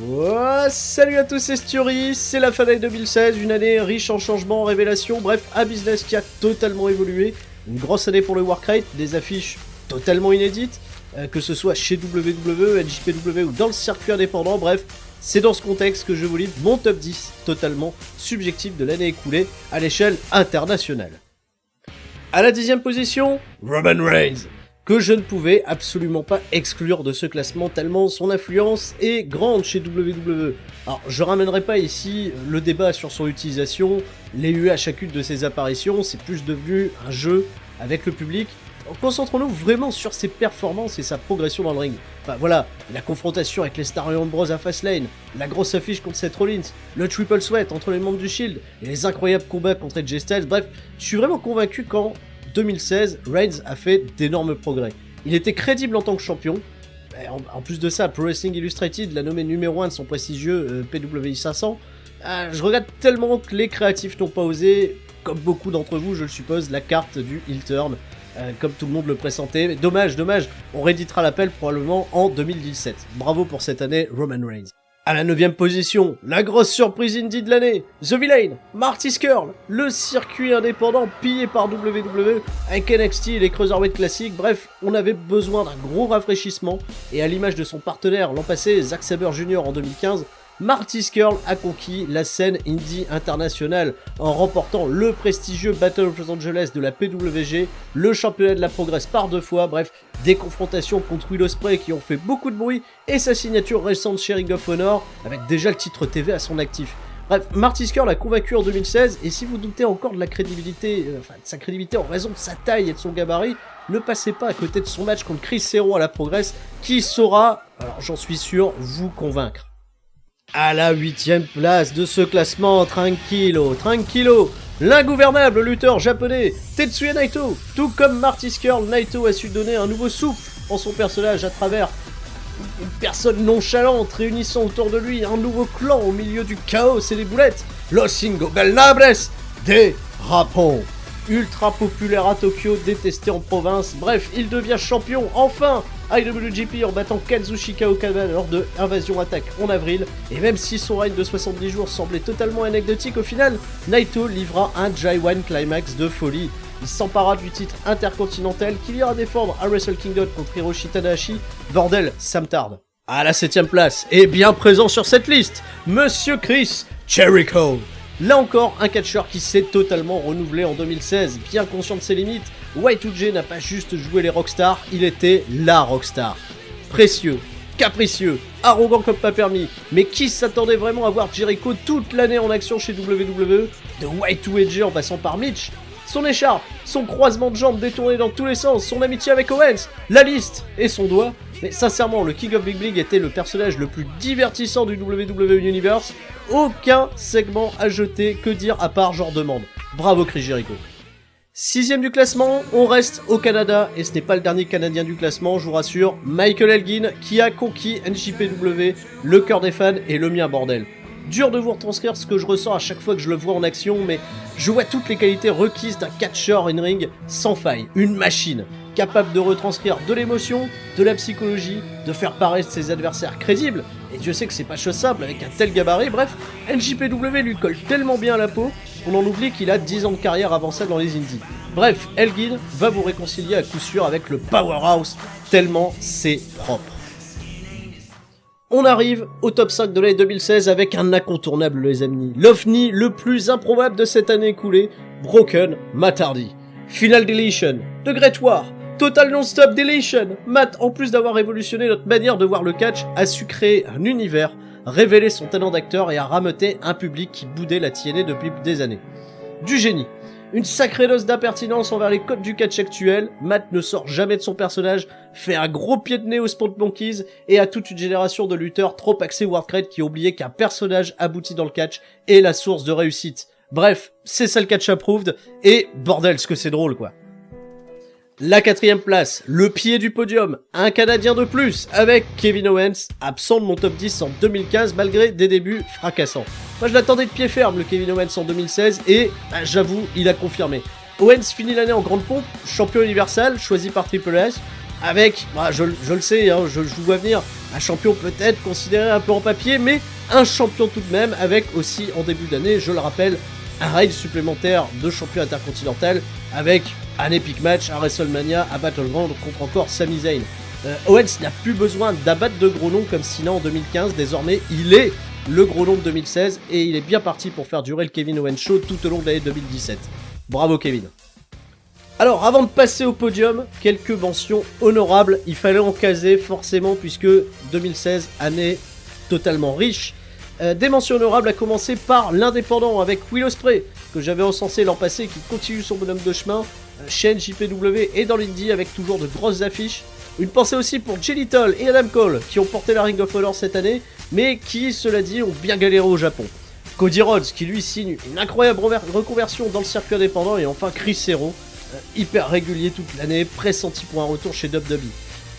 Oh, salut à tous, c'est Sturi, c'est la fin d'année 2016, une année riche en changements, en révélations, bref, un business qui a totalement évolué, une grosse année pour le Warcraft, des affiches totalement inédites, que ce soit chez WWE, NJPW ou dans le circuit indépendant, bref, c'est dans ce contexte que je vous livre mon top 10 totalement subjectif de l'année écoulée à l'échelle internationale. À la 10e position, Roman Reigns, que je ne pouvais absolument pas exclure de ce classement tellement son influence est grande chez WWE. Alors je ramènerai pas ici le débat sur son utilisation, les UE à chacune de ses apparitions, c'est plus devenu un jeu avec le public. Concentrons-nous vraiment sur ses performances et sa progression dans le ring. Enfin voilà, la confrontation avec les Starion Bros à Fastlane, la grosse affiche contre Seth Rollins, le triple sweat entre les membres du Shield, et les incroyables combats contre AJ Styles, bref, je suis vraiment convaincu qu'en 2016, Reigns a fait d'énormes progrès. Il était crédible en tant que champion. En plus de ça, Pro Wrestling Illustrated l'a nommé numéro 1 de son prestigieux PWI 500. Je regrette tellement que les créatifs n'ont pas osé, comme beaucoup d'entre vous, je le suppose, la carte du heel turn, comme tout le monde le pressentait. Mais dommage, on rééditera l'appel probablement en 2017. Bravo pour cette année, Roman Reigns. À la 9e position, la grosse surprise indie de l'année, The Villain, Marty Scurll, le circuit indépendant pillé par WWE, avec NXT et les Cruiserweight classiques, bref, on avait besoin d'un gros rafraîchissement, et à l'image de son partenaire l'an passé, Zack Sabre Jr. en 2015, Marty Scurll a conquis la scène indie internationale en remportant le prestigieux Battle of Los Angeles de la PWG, le championnat de la Progress par 2 fois, bref, des confrontations contre Will Ospreay qui ont fait beaucoup de bruit et sa signature récente chez Ring of Honor avec déjà le titre TV à son actif. Bref, Marty Scurll a convaincu en 2016 et si vous doutez encore de la crédibilité, de sa crédibilité en raison de sa taille et de son gabarit, ne passez pas à côté de son match contre Chris Hero à la Progress qui saura, alors j'en suis sûr, vous convaincre. À la 8e place de ce classement, tranquillo, l'ingouvernable lutteur japonais Tetsuya Naito. Tout comme Marty Scurll, Naito a su donner un nouveau souffle en son personnage à travers une personne nonchalante réunissant autour de lui un nouveau clan au milieu du chaos et des boulettes. Los Ingobernables des Rapons. Ultra populaire à Tokyo, détesté en province, bref, il devient champion enfin IWGP en battant Kazuchika Okada lors de Invasion Attack en avril, et même si son règne de 70 jours semblait totalement anecdotique, au final, Naito livra un J1 Climax de folie. Il s'empara du titre intercontinental qu'il ira défendre à Wrestle Kingdom contre Hiroshi Tanahashi, bordel, ça me tarde. À la 7e place, et bien présent sur cette liste, Monsieur Chris Jericho. Là encore, un catcheur qui s'est totalement renouvelé en 2016, bien conscient de ses limites, Y2J n'a pas juste joué les rockstars, il était la rockstar. Précieux, capricieux, arrogant comme pas permis, mais qui s'attendait vraiment à voir Jericho toute l'année en action chez WWE, de Y2J en passant par Mitch, son écharpe, son croisement de jambes détourné dans tous les sens, son amitié avec Owens, la liste et son doigt. Mais sincèrement, le King of Big League était le personnage le plus divertissant du WWE Universe. Aucun segment à jeter, que dire à part genre demande. Bravo Chris Jericho. 6e du classement, on reste au Canada, et ce n'est pas le dernier Canadien du classement, je vous rassure, Michael Elgin, qui a conquis NJPW, le cœur des fans et le mien bordel. Dur de vous retranscrire ce que je ressens à chaque fois que je le vois en action, mais je vois toutes les qualités requises d'un catcheur in ring sans faille, une machine, capable de retranscrire de l'émotion, de la psychologie, de faire paraître ses adversaires crédibles, et Dieu sait que c'est pas chose simple avec un tel gabarit, bref, NJPW lui colle tellement bien à la peau qu'on en oublie qu'il a 10 ans de carrière avant ça dans les indies. Bref, Elgin va vous réconcilier à coup sûr avec le Powerhouse, tellement c'est propre. On arrive au top 5 de l'année 2016 avec un incontournable les amis, l'OVNI le plus improbable de cette année écoulée, Broken Matt Hardy. Final Deletion, The Great War, Total Non-Stop Deletion. Matt, en plus d'avoir révolutionné notre manière de voir le catch, a su créer un univers, révéler son talent d'acteur et a rameuté un public qui boudait la TNA depuis des années. Du génie. Une sacrée dose d'impertinence envers les codes du catch actuel, Matt ne sort jamais de son personnage, fait un gros pied de nez aux Spawn Monkeys et à toute une génération de lutteurs trop axés Warcraft qui oubliaient qu'un personnage abouti dans le catch est la source de réussite. Bref, c'est ça le catch approved, et bordel ce que c'est drôle quoi. La 4e place, le pied du podium, un Canadien de plus, avec Kevin Owens, absent de mon top 10 en 2015 malgré des débuts fracassants. Moi je l'attendais de pied ferme le Kevin Owens en 2016 et j'avoue, il a confirmé. Owens finit l'année en grande pompe, champion universal, choisi par Triple H, avec, je le sais, je vous vois venir, Un champion peut-être considéré un peu en papier, mais un champion tout de même, avec aussi en début d'année, je le rappelle, un raid supplémentaire de champion intercontinental, avec un epic match à WrestleMania, à Battleground contre encore Sami Zayn. Owens n'a plus besoin d'abattre de gros noms comme Cena en 2015, désormais il est le gros nom de 2016 et il est bien parti pour faire durer le Kevin Owens Show tout au long de l'année 2017. Bravo Kevin. Alors avant de passer au podium, quelques mentions honorables, il fallait en caser forcément puisque 2016, année totalement riche. Des mentions honorables à commencer par l'indépendant avec Will Ospreay, que j'avais encensé l'an passé, qui continue son bonhomme de chemin chez NJPW et dans l'Indie avec toujours de grosses affiches. Une pensée aussi pour Jay Little et Adam Cole qui ont porté la Ring of Honor cette année, mais qui, cela dit, ont bien galéré au Japon. Cody Rhodes qui lui signe une incroyable reconversion dans le circuit indépendant, et enfin Chris Hero, hyper régulier toute l'année, pressenti pour un retour chez WWE.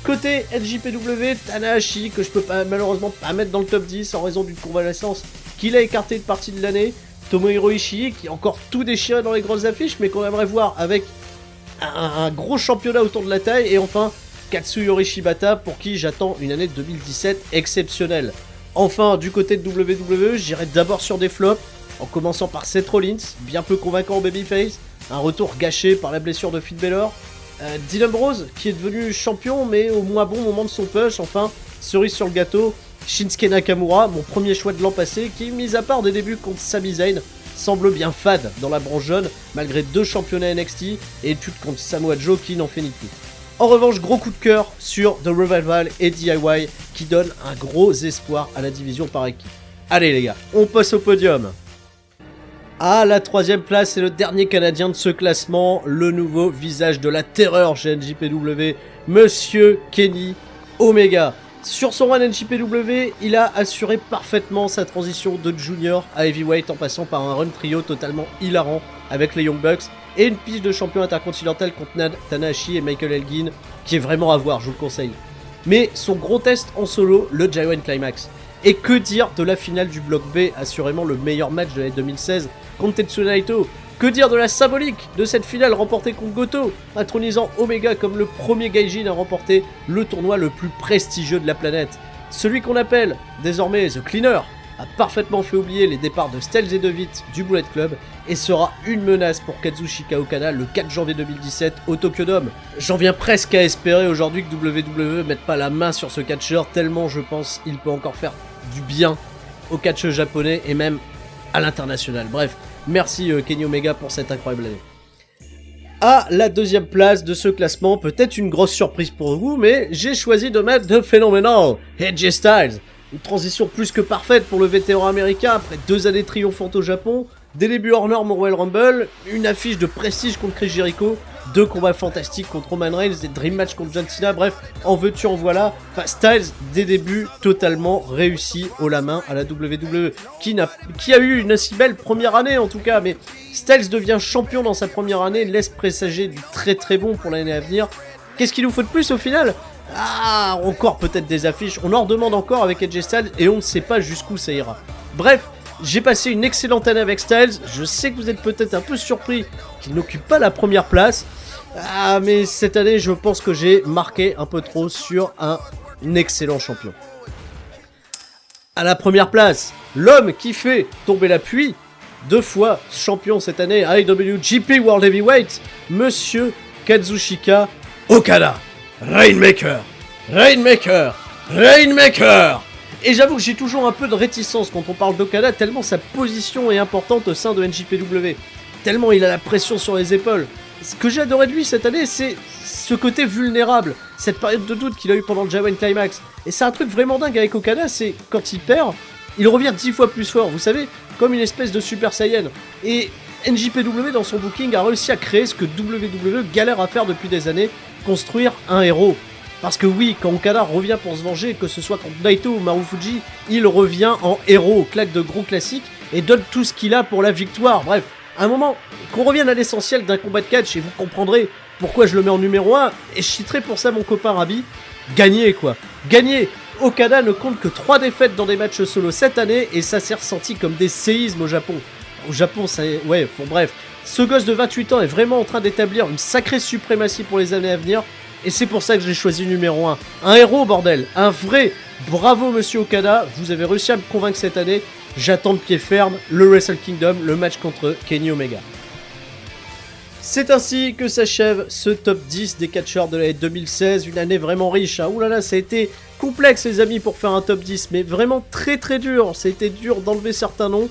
Côté NJPW, Tanahashi, que je peux malheureusement pas mettre dans le top 10 en raison d'une convalescence qu'il a écarté de partie de l'année. Tomohiro Ishii, qui est encore tout déchiré dans les grosses affiches, mais qu'on aimerait voir avec un gros championnat autour de la taille. Et enfin, Katsuyori Shibata, pour qui j'attends une année de 2017 exceptionnelle. Enfin, du côté de WWE, j'irai d'abord sur des flops, en commençant par Seth Rollins, bien peu convaincant en babyface, un retour gâché par la blessure de Finn Balor. Dean Ambrose, qui est devenu champion, mais au moins bon moment de son push. Enfin, cerise sur le gâteau, Shinsuke Nakamura, mon premier choix de l'an passé, qui, mis à part des débuts contre Sami Zayn, semble bien fade dans la branche jeune, malgré 2 championnats NXT et études contre Samoa Joe qui n'en fait ni plus. En revanche, gros coup de cœur sur The Revival et DIY, qui donnent un gros espoir à la division par équipe. Allez les gars, on passe au podium. À la 3ème place, c'est le dernier Canadien de ce classement, le nouveau visage de la terreur chez NJPW, Monsieur Kenny Omega. Sur son run NJPW, il a assuré parfaitement sa transition de junior à heavyweight en passant par un run trio totalement hilarant avec les Young Bucks et une pige de champion intercontinental contre Tanahashi et Michael Elgin qui est vraiment à voir, je vous le conseille. Mais son gros test en solo, le Giant Climax. Et que dire de la finale du bloc B, assurément le meilleur match de l'année 2016 contre Tetsuya Naito. Que dire de la symbolique de cette finale remportée contre Goto, intronisant Omega comme le premier gaijin à remporter le tournoi le plus prestigieux de la planète. Celui qu'on appelle désormais The Cleaner a parfaitement fait oublier les départs de Styles et de Vitt du Bullet Club et sera une menace pour Kazuchika Okada le 4 janvier 2017 au Tokyo Dome. J'en viens presque à espérer aujourd'hui que WWE mette pas la main sur ce catcheur, tellement je pense il peut encore faire du bien au catch japonais et même à l'international. Bref, merci Kenny Omega pour cette incroyable année. À la 2ème place de ce classement, peut-être une grosse surprise pour vous, mais j'ai choisi de mettre The Phenomenal AJ Styles. Une transition plus que parfaite pour le vétéran américain après 2 années triomphantes au Japon, des débuts hors normes au Royal Rumble, une affiche de prestige contre Chris Jericho, 2 combats fantastiques contre Roman Reigns, des Dream Match contre John Cena, bref, en veux-tu en voilà. Enfin, Styles, des débuts totalement réussis haut la main à la WWE, qui a eu une si belle première année en tout cas, mais Styles devient champion dans sa première année, laisse présager du très très bon pour l'année à venir. Qu'est-ce qu'il nous faut de plus au final ? Ah, encore peut-être des affiches, on en redemande encore avec AJ Styles et on ne sait pas jusqu'où ça ira. Bref, j'ai passé une excellente année avec Styles, je sais que vous êtes peut-être un peu surpris qu'il n'occupe pas la première place, mais cette année je pense que j'ai marqué un peu trop sur un excellent champion. À la première place, l'homme qui fait tomber la pluie, 2 fois champion cette année IWGP World Heavyweight, Monsieur Kazuchika Okada. Rainmaker, Rainmaker, Rainmaker. Et j'avoue que j'ai toujours un peu de réticence quand on parle d'Okada, tellement sa position est importante au sein de NJPW. Tellement il a la pression sur les épaules. Ce que j'ai adoré de lui cette année, c'est ce côté vulnérable, cette période de doute qu'il a eu pendant le Giant Climax. Et c'est un truc vraiment dingue avec Okada, c'est quand il perd, il revient 10 fois plus fort, vous savez, comme une espèce de Super Saiyan. Et NJPW dans son booking a réussi à créer ce que WWE galère à faire depuis des années, construire un héros. Parce que oui, quand Okada revient pour se venger, que ce soit contre Naito ou Marufuji, il revient en héros, claque de gros classiques et donne tout ce qu'il a pour la victoire. Bref, à un moment, qu'on revienne à l'essentiel d'un combat de catch et vous comprendrez pourquoi je le mets en numéro 1, et je citerai pour ça mon copain Rabi, gagner quoi. Gagner. Okada ne compte que 3 défaites dans des matchs solo cette année et ça s'est ressenti comme des séismes au Japon. Au Japon, ça est... Ouais, bon bref. Ce gosse de 28 ans est vraiment en train d'établir une sacrée suprématie pour les années à venir. Et c'est pour ça que je l'ai choisi numéro 1. Un héros, bordel, un vrai. Bravo Monsieur Okada, vous avez réussi à me convaincre cette année. J'attends de pied ferme le Wrestle Kingdom, le match contre Kenny Omega. C'est ainsi que s'achève ce top 10 des catcheurs de l'année 2016, une année vraiment riche. Hein. Ouh là là, ça a été complexe les amis pour faire un top 10, mais vraiment très très dur. Ça a été dur d'enlever certains noms,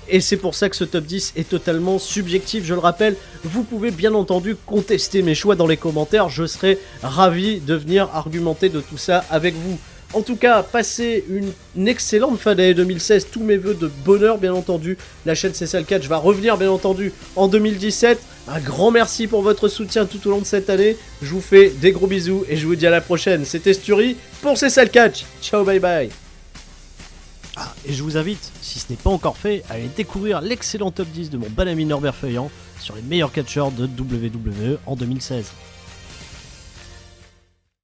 et c'est pour ça que ce top 10 est totalement subjectif, je le rappelle. Vous pouvez bien entendu contester mes choix dans les commentaires, je serai ravi de venir argumenter de tout ça avec vous. En tout cas, passez une excellente fin d'année 2016, tous mes vœux de bonheur bien entendu. La chaîne C'est ça le catch va revenir bien entendu en 2017. Un grand merci pour votre soutien tout au long de cette année. Je vous fais des gros bisous et je vous dis à la prochaine. C'était Sturi pour C'est ça le catch. Ciao, bye bye. Ah, et je vous invite, si ce n'est pas encore fait, à aller découvrir l'excellent top 10 de mon bon ami Norbert Feuillant sur les meilleurs catcheurs de WWE en 2016.